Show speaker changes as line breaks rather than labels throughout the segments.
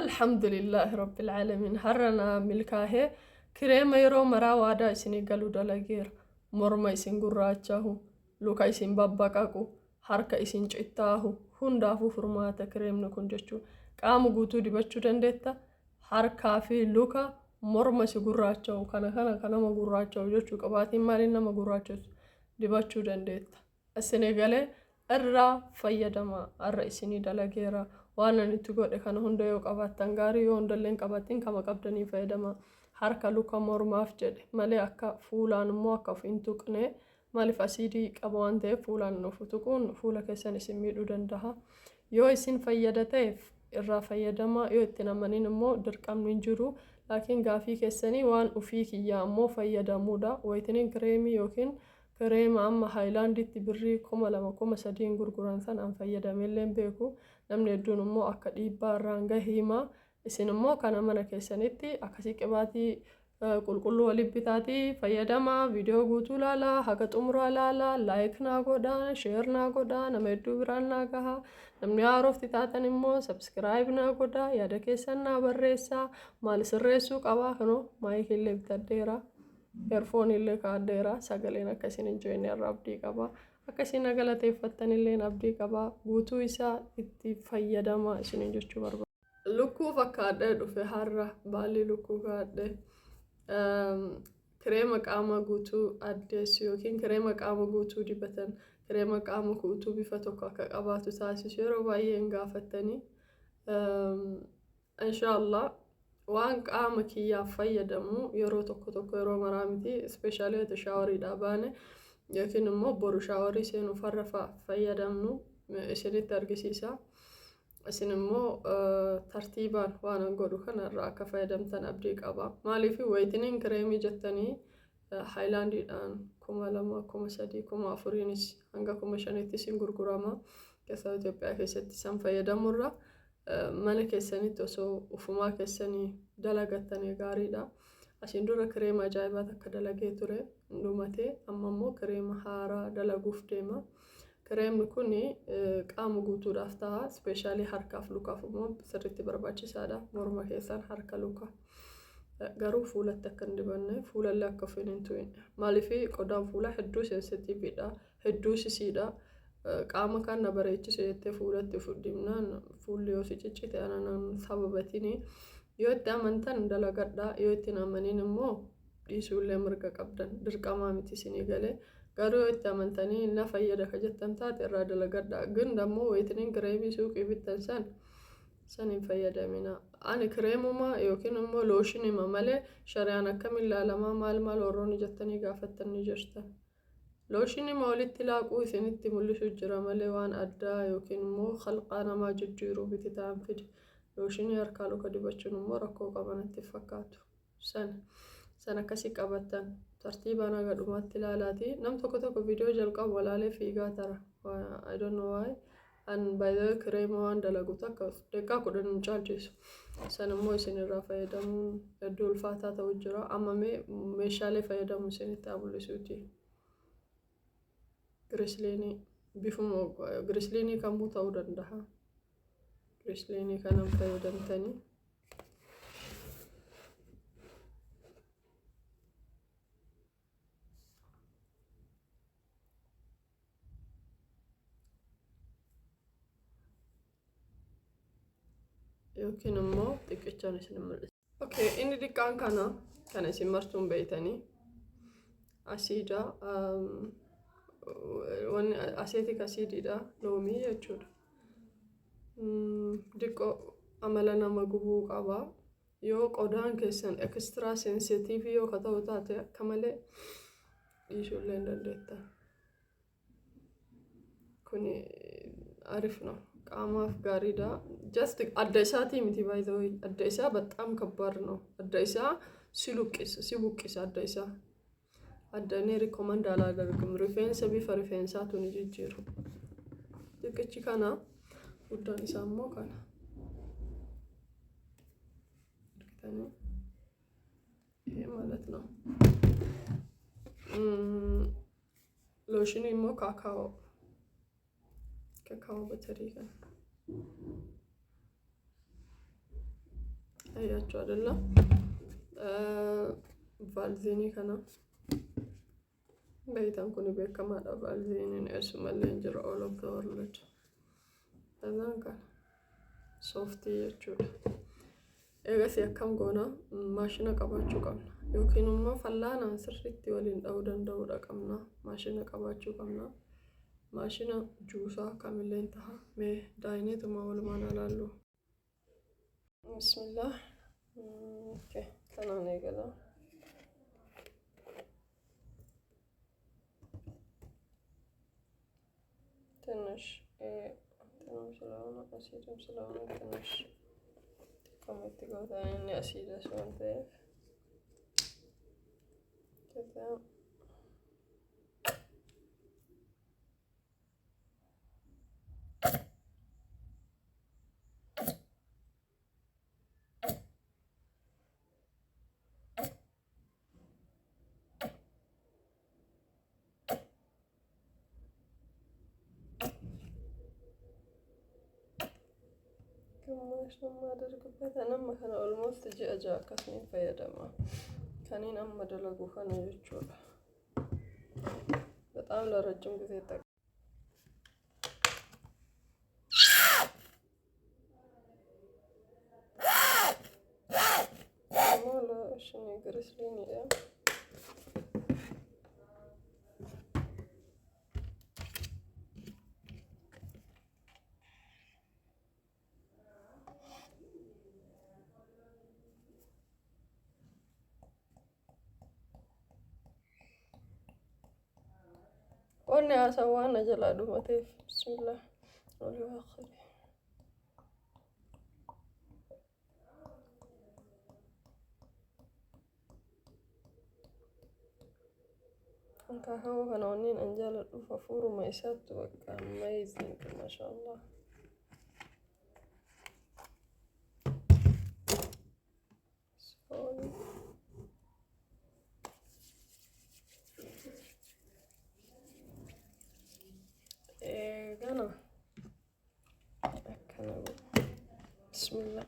الحمد لله رب العالمين هرنا ملكاه كريم يرو مرا وادا اسني قالو دلغير مرما اسن قراچاهو لوكا اسن باباقاقو حركا اسن چيتاهو هندافو فرماتا كريم نكون جچو قامو غوتو ديبچو دندتا حركا في لوكا مرما سي قراچاهو كانا ما قراچاهو جچو قباتي مالنا ما قراچاهو ديبچو دندتا اسني غالي الرا فيدما الرا اسني دلغيرا وانا نتقول إخوان هندا يوك أبات تنغاري هندا لين كباتين كما قبضني فايدما حركة لوكا مور مافجد مالي أكا فولان مو أكا فإنتوكني مالي فاسيدي كبوان دي فولان نفتوكون فولا كيسان اسميدو دندها يو اسين فايدتيف إرا فايدما يو اتنامنين مو دركام ننجرو لكن غافي كيساني وان أفيك يا مو فايدامو دا ويتنين كريمي يوكين كريم أما هايلاندي تبري كوما لما كوما سادين غرغران سان أم فايدامين لين بيكو namni hedduun immoo akka dhiibbaa irraan gahiima isin immoo kana mana keessanitti akkasii qibaatii qulqulluu waliin bitaatii fayyadamaa viidiyoo guutuu ilaalaa haga xumuraa ilaalaa laayik naa godhaa sheer naa godhaa nama hedduu biraan naa gahaa namni haarofti taatan immoo sabskiraayib naa godhaa yaada keessan naa barreessaa maal sirreessuu qabaa kanoo maayikii illee bitadheera eerfoon illee kaadheera sagaleen akkasiin hin joonne irraa abdii qabaa akkasiin galateeffattan illee abdii qabaa guutuu isaa itti fayyadamaa isiniin jechuu barbaada. Lukkuu fakkaadhee dhufe har'a baalli lukkuu kaadhee kireema qaama guutuu addeessu yookiin kireema qaama guutuu dibatan kireema qaama guutuu bifa tokko akka qabaatu taasisu yeroo baay'ee hin gaafattanii inshaallah waan qaama kiyyaaf fayyadamu yeroo tokko yeroo maraa miti ispeeshaalii shaawariidhaa baane yookiin immoo boru shaawarii seenuu farra fayyadamnu isinitti argisiisa isin immoo tartiibaan waan godhu kanarraa akka fayyadamtan abdii qaba maaliif wayitiniin kireemii jettanii haayilaandiidhaan 2,000 3,000 4,000 hanga 5,000 isin gurgurama keessa Itoophiyaa keessatti san fayyadamurra mana keessanitti osoo ufumaa keessanii dalagattanii gaariidha asin dura kireema ajaa'ibaa akka dalagee ture dhumate amma immoo kireema haaraa dalaguuf deema kireemni kun qaama guutuudhaaf ta'a ispeeshaalii harkaaf lukaaf immoo sirriitti barbaachisaadha morma keessaan harka luka garuu fuulatti akka hin dibanne fuulallee akka hin tu'in maaliif qodaan fuulaa hedduu seensitiividha hedduu sisiidha qaama kan na bareechisu jettee fuulatti fudhimnaan fuulli yoo si ciccite anaan sababatini yoo itti amantan dalagadhaa yoo itti amaniin immoo dhiisuullee mirga qabdan dirqamaa miti isinii galee garuu yoo itti amantanii na fayyada ka jettan taate irraa dalagadhaa ግን ደግሞ wayitiniin kireemii suuqii bittan san hin fayyadamina ani kireemuma yookiin immoo looshinima malee shari'aan akkamiin ilaalamaa maal warroonni jettanii gaafattan ni jirtan looshinima walitti laaquu isinitti mul'isu jira malee waan addaa yookiin immoo khalqaa namaa jijjiiruu biti ta'an fide looshinii harkaa luka dibachuun immoo rakkoo qabanatti fakkaatu san akkasii qabattan tartiibaan haga dhumaatti ilaalaati nam tokko viidiyoo jalqabu walaalee fiigaa tara I don't know why and by the kireema waan dalagu takka deeqaa 10 hin caalchisu san immoo isin irraa fayyadamuun hedduu ulfaataa ta'u jira amma meeshaalee fayyadamuun isinitti abullisuuti grisliinii bifuma grisliinii kamuu ta'uu danda'a grisliinii kanan fayyadamtanii yookiin immoo xiqqichaan isin mul'isa. Okay, inni xiqqaan kana isin martuun beeytanii asiida wanni aseetik asiididha loomii jechuudha. Diqqoo amala nama gubuu qaba yoo qodaan keessan extra sensitive yoo ta'u taate akka malee dhiisuullee hin dandeettan. Kuni arifno qaamaaf gaariidha. Just adda isaatii miti by the way adda isaa በጣም ከባድ ነው adda isaa si buqqisa adda isaa adda ni recommend aላደርግም rifeensa bifa rifeensaatu ni jijjiiru xiqqichi kana guddaan isaa immoo kana ይሄ ማለት ነው ሎሽን immoo kakao battery kana ayyaachu adalla valziinii kana beeytan kun beekamaadha valziiniin eessumallee hin jira all of the world tanaan kana sooftii jechuudha eegasii akkam goona maashina qabaachuu qabna yookiin immoo fallaanaan sirriitti waliin dha'uu danda'uudha qabna maashina qabaachuu qabna maashina juusaa kamilleen taha mee daayineetuma walumaan alaallu bismillah okay kanaan eegala ትንሽ አሲድም ስለሆነ ትንሽ ከምትገባ እኔ አሲድ ስለሆነ ከዛ ما دركبت أنا ما كان almost جي أجا كسني فيدما كانين أما دلقو خانة يجول بتعام لرجم بذيتك ما لا شنو يقرسليني يا قلنا سوانا جلادو متيف بسم الله والآخر انك هو هنونين انجال الفافور وما يسات وكا amazing ما شاء الله بسم الله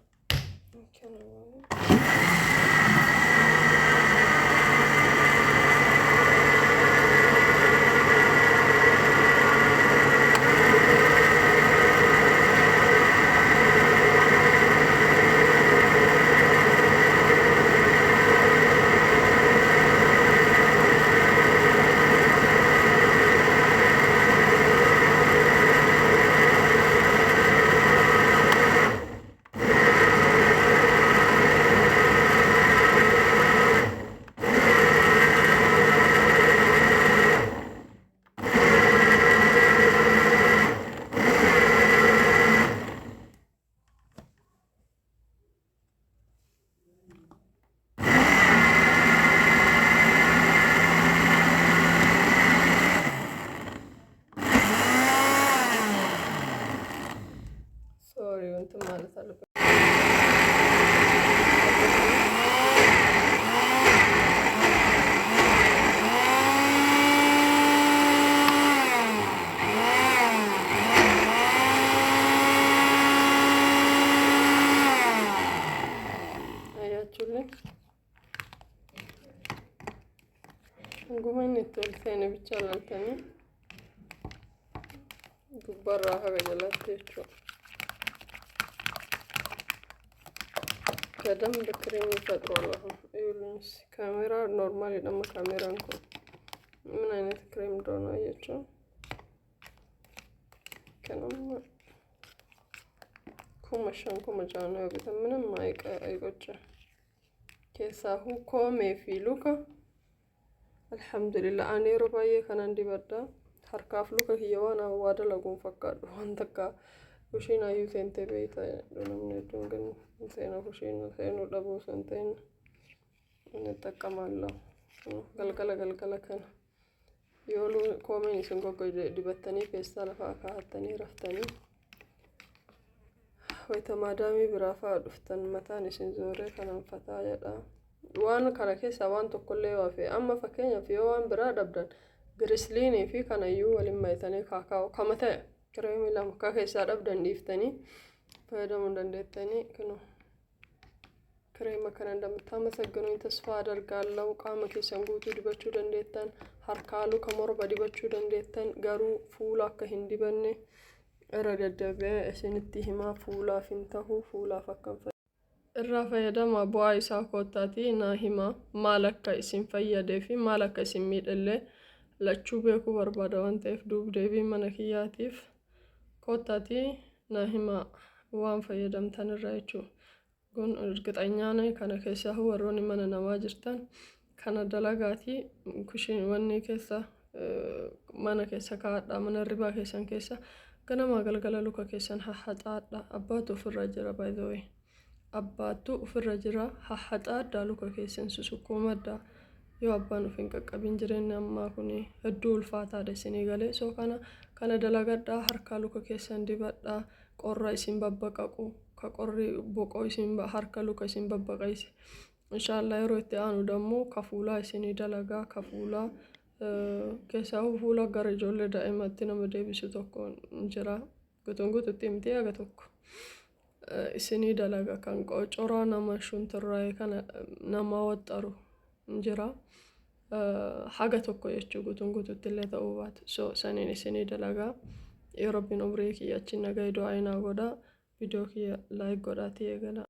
الثاني بيتشال الثاني برا هذا جلاتيشو كدم بكريم فترة لهم يقولون كاميرا نورمالي لما كاميرا نكون من أين كريم دونا يجوا كلام كم شان كم جانا يبغى من ما يقولش كيسا هو كومي في لوكا الحمد لله أنا رباية كان عندي بردا حركاف لوكا هي وانا وادا لقوم فكر وانتكا وشينا يوثين تبيتا دونم نتونغن سينا وشينا سينا لابو سنتين نتكا مالا غلغلا كان يولو كومين سنكو دبتني بيستا لفاكا هتني رفتني ويتمادامي برافا دفتن متاني سنزوري كان فتايا دا waan kana keessa waan tokkollee waafe amma fakkeenya fi waan biraa dabdan grisliinii fi kanayyuu waliin maytanii kaakaa'u kama ta'e kireemii lama ka keessaa dabdan dhiiftanii fayyadamuu dandeettanii kinu ክሬማ ከነ እንደምታመሰግኑኝ ተስፋ አደርጋለሁ። ቃመ ኬሰን ጉቱ ዲበችው ደንዴተን ሀርካሉ ከሞርበ ዲበችው ደንዴተን ገሩ ፉላ akka hin dibanne irra deddeebi'ee isinitti himaa fuulaaf hin tahu fuulaaf akka hin irraa fayyadama bu'aa isaa koottaati naa himaa maal akka isin fayyadee fi maal akka isin miidhallee lachuu beekuu barbaada waan ta'eef duub deebii mana kiyyaatiif koottaati naa himaa waan fayyadamtan irraa jechuudha. Kun ergixanyaa na'e kana keessa warroonni mana namaa jirtan kana dalagaati kushiin wanni keessa mana keessa kaa'adha mana ribaa keessan keessa ganama galgala luka keessan haxaadha abbaatu ofirra jira by the way abbaatu ofirra jira haxaadha luka keessan susukkuumadha yoo abbaan of hin qaqqabin jireenya ammaa kuni hedduu ulfaataadha isinii galee soo kana dalagadha harka luka keessan dibadha qorra isin babbaqaqu ka qorri boqoo isin harka luka isin babbaqayse inshallah yeroo itti aanu dammoo ka fuulaa isinii dalagaa ka fuulaa keessaa fuula gara ijoollee daa'imatti nama deebisu tokko jira gutuun gutuutti himtee aga tokko isinii dalaga kan qocoraa nama shunturraa kana nama waxxaru jira haga tokko jechuu gutuun gutuutti illee ta'uu baatu so saniin isinii dalagaa yoo rabbiin umrii kiyya achi nagaa du'aa inaa godhaa viidiyoo kiyya laayik godhaatii eegala.